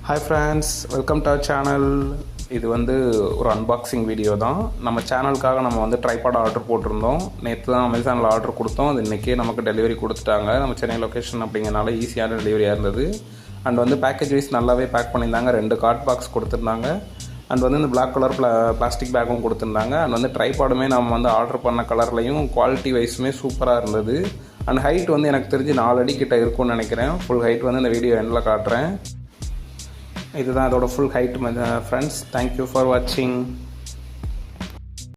Hi friends, welcome to our channel. இது வந்து ஒரு அன்பாக்சிங் வீடியோ தான். நம்ம சேனலுக்காக நம்ம வந்து ட்ரைபாட் ஆர்டர் போட்டிருந்தோம். நேற்று தான் அமேசானில் ஆர்டர் கொடுத்தோம். அது இன்றைக்கே நமக்கு டெலிவரி கொடுத்துட்டாங்க. நம்ம சென்னை லொக்கேஷன் அப்படிங்கிறனால ஈஸியான டெலிவரியாக இருந்தது. அண்ட் வந்து பேக்கேஜ் வைஸ் நல்லாவே பேக் பண்ணியிருந்தாங்க. 2 கார்ட் பாக்ஸ் கொடுத்துருந்தாங்க. அண்ட் வந்து இந்த பிளாக் கலர் பிளாஸ்டிக் பேக்கும் கொடுத்துருந்தாங்க. அண்ட் வந்து ட்ரைபாடுமே நம்ம வந்து ஆர்டர் பண்ண கலர்லையும் குவாலிட்டி வைஸுமே சூப்பராக இருந்தது. அண்ட் ஹைட் வந்து எனக்கு தெரிஞ்சு 4 அடி கிட்ட இருக்கும்னு நினைக்கிறேன். ஃபுல் ஹைட் வந்து இந்த வீடியோ எண்டில் காட்டுறேன். இதுதான் அதோட full height friends. Thank you for வாட்சிங்.